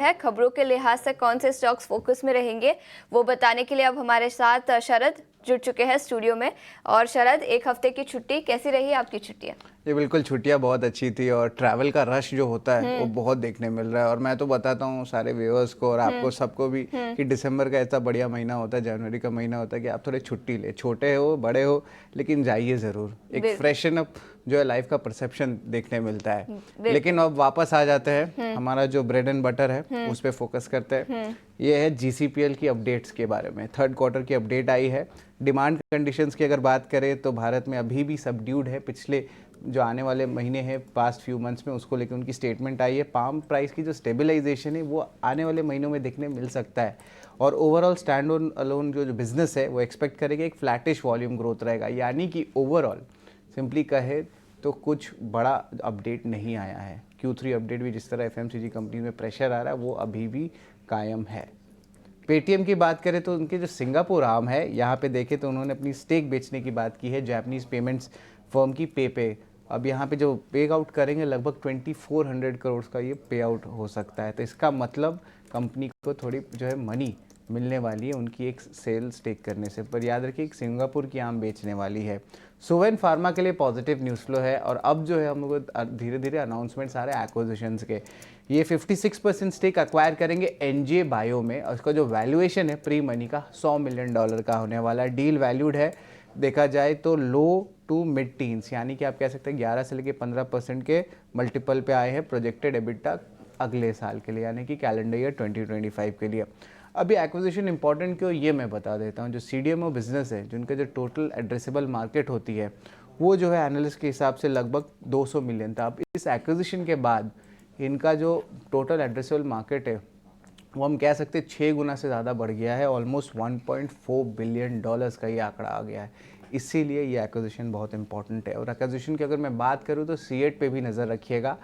है, खबरों के लिहाज से कौन से स्टॉक्स फोकस में रहेंगे वो बताने के लिए अब हमारे साथ शरद जुड़ चुके हैं स्टूडियो में। और शरद, एक हफ्ते की छुट्टी कैसी रही आपकी छुट्टियाँ? ये बिल्कुल छुट्टियां बहुत अच्छी थी और ट्रैवल का रश जो होता है वो बहुत देखने मिल रहा है। और मैं तो बताता हूँ सारे व्यूअर्स को और आपको सबको भी कि दिसंबर का ऐसा बढ़िया महीना होता है, जनवरी का महीना होता है कि आप थोड़े छुट्टी ले, छोटे हो बड़े हो लेकिन जाइए ज़रूर। एक फ्रेशन अप जो है लाइफ का परसेप्शन देखने मिलता है। लेकिन अब वापस आ जाते हैं, हमारा जो ब्रेड एंड बटर है उस पर फोकस करते हैं। ये है GCPL की अपडेट्स के बारे में। थर्ड क्वार्टर की अपडेट आई है। डिमांड कंडीशंस की अगर बात करें तो भारत में अभी भी सबड्यूड है। पिछले जो आने वाले महीने हैं, पास्ट फ्यू मंथ्स में, उसको लेकर उनकी स्टेटमेंट आई है। पाम प्राइस की जो स्टेबलाइजेशन है वो आने वाले महीनों में देखने मिल सकता है। और ओवरऑल स्टैंड ऑन अलोन जो बिजनेस है वो एक्सपेक्ट करेगा एक फ्लैटिश वॉल्यूम ग्रोथ रहेगा। यानी कि ओवरऑल सिंपली कहे तो कुछ बड़ा अपडेट नहीं आया है। Q3 अपडेट भी जिस तरह FMCG कंपनी में प्रेशर आ रहा है वो अभी भी कायम है। पेटीएम की बात करें तो उनके जो सिंगापुर आर्म है, यहाँ पे देखें तो उन्होंने अपनी स्टेक बेचने की बात की है जापानीज़ पेमेंट्स फर्म की पे। अब यहाँ पे जो पे आउट करेंगे लगभग 2400 करोड़ का ये पे आउट हो सकता है। तो इसका मतलब कंपनी को थोड़ी जो है मनी मिलने वाली है उनकी एक सेल स्टेक करने से। पर याद रखिए सिंगापुर की आम बेचने वाली है। सुवेन फार्मा के लिए पॉजिटिव न्यूज़ फ्लो है और अब जो है हम लोग धीरे धीरे अनाउंसमेंट्स आ रहे हैं एक्विजिशंस के। ये 56% स्टेक एक्वायर करेंगे NJ बायो में और उसका जो वैल्यूएशन है प्री मनी का $100 मिलियन का होने वाला है। डील वैल्यूड है देखा जाए तो लो टू मिड टीन्स, यानी कि आप कह सकते हैं 11 से लेकर 15% के मल्टीपल पे आए हैं प्रोजेक्टेड एबिटा अगले साल के लिए, यानी कि कैलेंडर ईयर 2025 के लिए। अभी एक्विजिशन इंपॉर्टेंट क्यों ये मैं बता देता हूँ। जो CDMO बिजनेस है, जिनका जो टोटल एड्रेसेबल मार्केट होती है वो जो है एनालिस्ट के हिसाब से लगभग 200 मिलियन था। अब इस एक्विजिशन के बाद इनका जो टोटल एड्रेसेबल मार्केट है वो हम कह सकते हैं 6 गुना से ज़्यादा बढ़ गया है। ऑलमोस्ट $1.4 बिलियन का ये आंकड़ा आ गया है। इसीलिए ये एक्विजिशन बहुत इंपॉर्टेंट है। और एक्विजिशन की अगर मैं बात करूँ तो सीएट पे भी नज़र रखिएगा।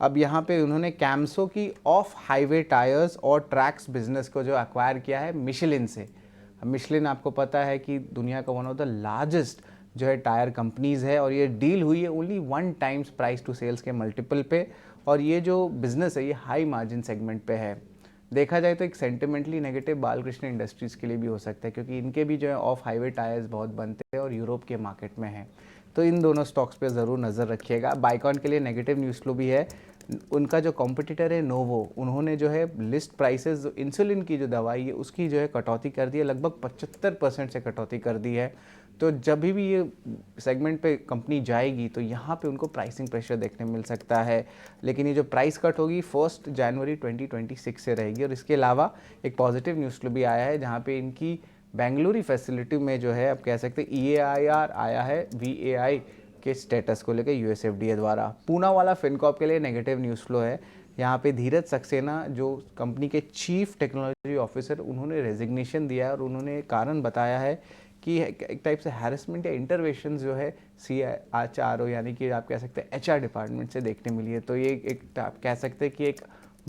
अब यहाँ पे उन्होंने कैम्सो की ऑफ हाईवे टायर्स और ट्रैक्स बिजनेस को जो एक्वायर किया है मिशेलिन से। मिशेलिन आपको पता है कि दुनिया का वन ऑफ द लार्जेस्ट जो है टायर कंपनीज़ है और ये डील हुई है only 1 times price to sales के मल्टीपल पे। और ये जो बिज़नेस है ये हाई मार्जिन सेगमेंट पे है। देखा जाए तो एक सेंटिमेंटली नेगेटिव बालकृष्ण इंडस्ट्रीज़ के लिए भी हो सकता है क्योंकि इनके भी जो है ऑफ हाईवे टायर्स बहुत बनते हैं और यूरोप के मार्केट में हैं। तो इन दोनों स्टॉक्स पे ज़रूर नज़र रखिएगा। बाइकॉन के लिए नेगेटिव न्यूज़ फ्लो भी है। उनका जो कॉम्पिटिटर है नोवो, उन्होंने जो है लिस्ट प्राइसेस जो इंसुलिन की जो दवाई है उसकी जो है कटौती कर दी है, लगभग 75% से कटौती कर दी है। तो जब भी ये सेगमेंट पे कंपनी जाएगी तो यहाँ पे उनको प्राइसिंग प्रेशर देखने मिल सकता है। लेकिन ये जो प्राइस कट होगी 1 जनवरी 2026 से रहेगी। और इसके अलावा एक पॉजिटिव न्यूज़ भी आया है जहाँ पे इनकी बेंगलुरु फैसिलिटी में जो है आप कह सकते हैं EAIR आया है VAI के स्टेटस को लेकर US FDA द्वारा। पूना वाला फिनकॉप के लिए नेगेटिव न्यूज़ फ्लो है। यहाँ पे धीरज सक्सेना जो कंपनी के चीफ टेक्नोलॉजी ऑफिसर, उन्होंने रेजिग्नेशन दिया है और उन्होंने कारण बताया है कि एक टाइप से हैरेसमेंट या इंटरवेंशन जो है CHRO यानी कि आप कह सकते हैं HR डिपार्टमेंट से देखने मिली है। तो ये एक आप कह सकते हैं कि एक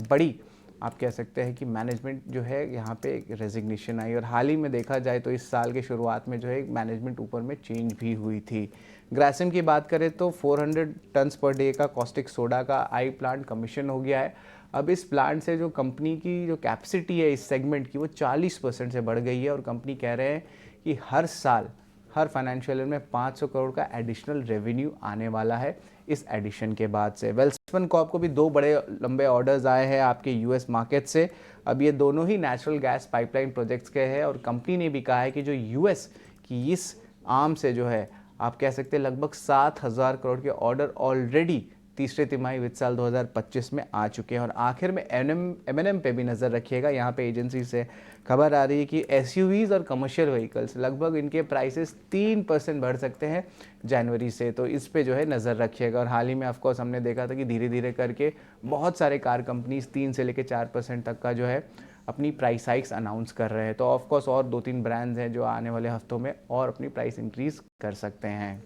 बड़ी आप कह सकते हैं कि मैनेजमेंट जो है यहाँ पे एक रेजिग्नेशन आई। और हाल ही में देखा जाए तो इस साल के शुरुआत में जो है मैनेजमेंट ऊपर में चेंज भी हुई थी। ग्रासिम की बात करें तो 400 टन्स पर डे का कॉस्टिक सोडा का आई प्लांट कमीशन हो गया है। अब इस प्लांट से जो कंपनी की जो कैपेसिटी है इस सेगमेंट की वो 40% से बढ़ गई है। और कंपनी कह रहे हैं कि हर साल हर फाइनेंशियल ईयर में 500 करोड़ का एडिशनल रेवेन्यू आने वाला है इस एडिशन के बाद से। वेल्सपन कॉर्प को भी 2 बड़े लंबे ऑर्डर्स आए हैं आपके US मार्केट से। अब ये दोनों ही नेचुरल गैस पाइपलाइन प्रोजेक्ट्स के हैं और कंपनी ने भी कहा है कि जो US की इस आर्म से जो है आप कह सकते हैं लगभग 7,000 करोड़ के ऑर्डर ऑलरेडी तीसरे तिमाही वित्त साल 2025 में आ चुके हैं। और आखिर में M&M पे भी नज़र रखिएगा। यहाँ पे एजेंसी से खबर आ रही है कि SUVs और कमर्शियल व्हीकल्स लगभग इनके प्राइसेस 3% बढ़ सकते हैं जनवरी से। तो इस पे जो है नज़र रखिएगा। और हाल ही में ऑफकोर्स हमने देखा था कि धीरे धीरे करके बहुत सारे कार कंपनीज 3 से लेकर 4% तक का जो है अपनी प्राइस हाइक्स अनाउंस कर रहे हैं। तो ऑफकोर्स और 2-3 ब्रांड्स हैं जो आने वाले हफ्तों में और अपनी प्राइस इंक्रीज कर सकते हैं।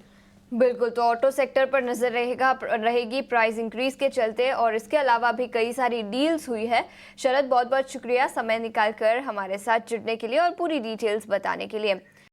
बिल्कुल, तो ऑटो सेक्टर पर नजर रहेगी प्राइस इंक्रीज के चलते। और इसके अलावा भी कई सारी डील्स हुई है। शरद, बहुत बहुत शुक्रिया समय निकालकर हमारे साथ जुड़ने के लिए और पूरी डिटेल्स बताने के लिए।